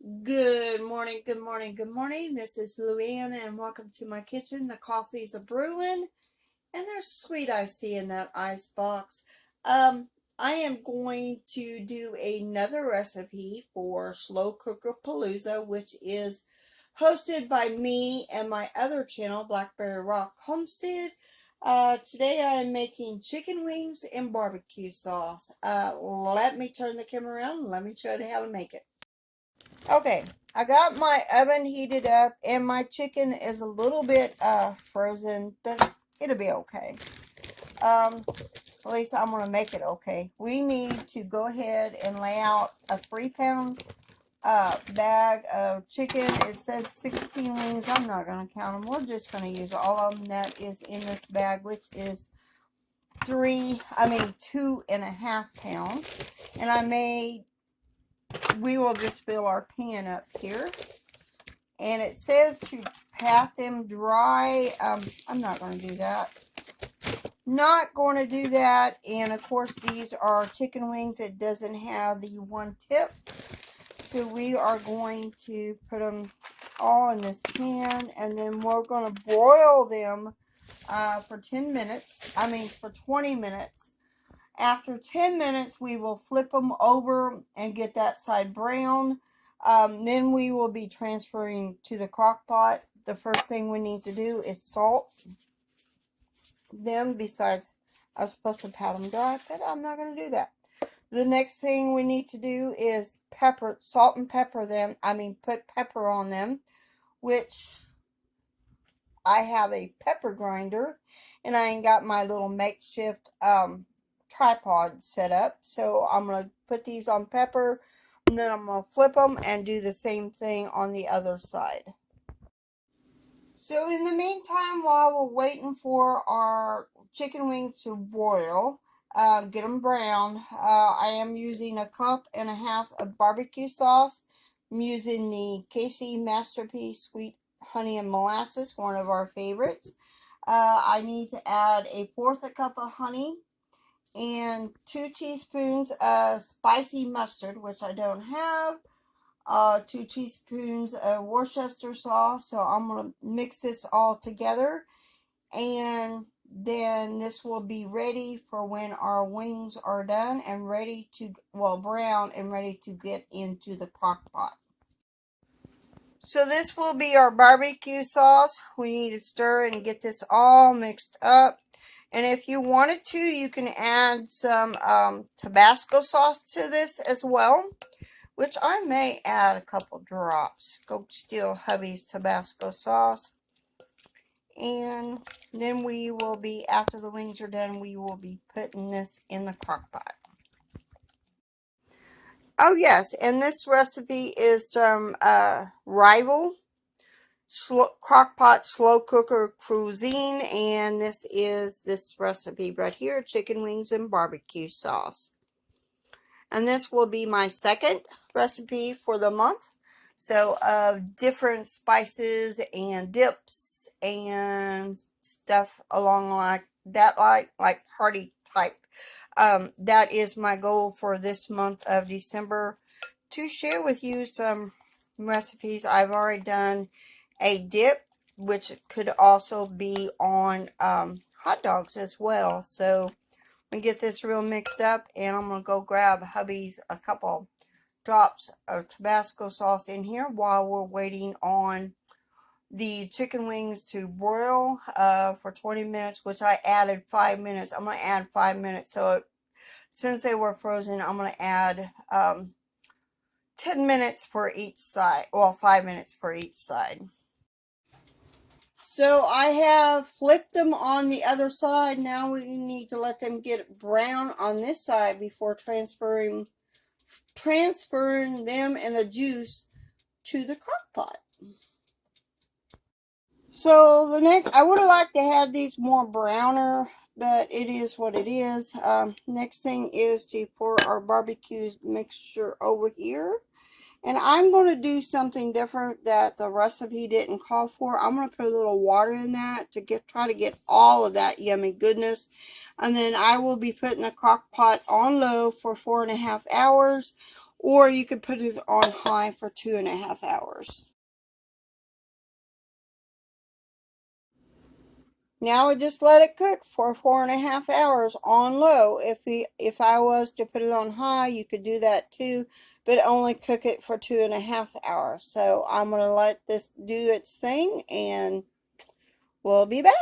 Good morning, good morning, good morning. This is LouAnn and welcome to my kitchen. The coffees are brewing and there's sweet iced tea in that ice box. I am going to do another recipe for Slow Cooker Palooza, which is hosted by me and my other channel, Blackberry Rock Homestead. Today I am making chicken wings and barbecue sauce. Let me turn the camera around and let me show you how to make it. Okay, I got my oven heated up and my chicken is a little bit frozen, but it'll be okay. At least I'm going to make it okay. We need to go ahead and lay out a 3-pound bag of chicken. It says 16 wings. I'm not going to count them. We're just going to use all of them that is in this bag, which is 2.5 pounds. And we will just fill our pan up here. And it says to pat them dry. I'm not going to do that. Not going to do that. And of course, these are chicken wings. It doesn't have the one tip. So we are going to put them all in this pan. And then we're going to broil them for 20 minutes. After 10 minutes, we will flip them over and get that side brown. Then we will be transferring to the crock pot. The first thing we need to do is salt them. Besides, I was supposed to pat them dry, but I'm not going to do that. The next thing we need to do is salt and pepper them. Put pepper on them, which I have a pepper grinder, and I ain't got my little makeshift tripod set up. So I'm going to put these on pepper, and then I'm going to flip them and do the same thing on the other side. So in the meantime, while we're waiting for our chicken wings to boil, get them brown, I am using 1.5 cups of barbecue sauce. I'm using the KC Masterpiece Sweet Honey and Molasses, one of our favorites. I need to add 1/4 cup of honey and 2 teaspoons of spicy mustard, which I don't have. 2 teaspoons of Worcester sauce. So I'm going to mix this all together, and then this will be ready for when our wings are done and ready to, brown and ready to get into the crock pot. So this will be our barbecue sauce. We need to stir and get this all mixed up. And if you wanted to, you can add some Tabasco sauce to this as well, which I may add a couple drops. Go steal hubby's Tabasco sauce. And then we will be, after the wings are done, we will be putting this in the crock pot. Oh yes, and this recipe is from Rival Crockpot Slow Cooker Cuisine, and this is this recipe right here: chicken wings and barbecue sauce. And this will be my second recipe for the month. So different spices and dips and stuff along like that, like party type. That is my goal for this month of December, to share with you some recipes. I've already done a dip, which could also be on hot dogs as well. So I'm going to get this real mixed up, and I'm going to go grab hubby's a couple drops of Tabasco sauce in here while we're waiting on the chicken wings to broil for 20 minutes, which I added 5 minutes. I'm going to add 5 minutes. So since they were frozen, I'm going to add 10 minutes for each side. 5 minutes for each side. So I have flipped them on the other side. Now we need to let them get brown on this side before transferring them and the juice to the crock pot. So I would have liked to have these more browner, but it is what it is. Next thing is to pour our barbecue mixture over here. And I'm going to do something different that the recipe didn't call for. I'm going to put a little water in that to try to get all of that yummy goodness. And then I will be putting the crock pot on low for 4.5 hours or you could put it on high for 2.5 hours. Now we just let it cook for 4.5 hours on low. If I was to put it on high, you could do that too, but only cook it for 2.5 hours. So I'm gonna let this do its thing, and we'll be back.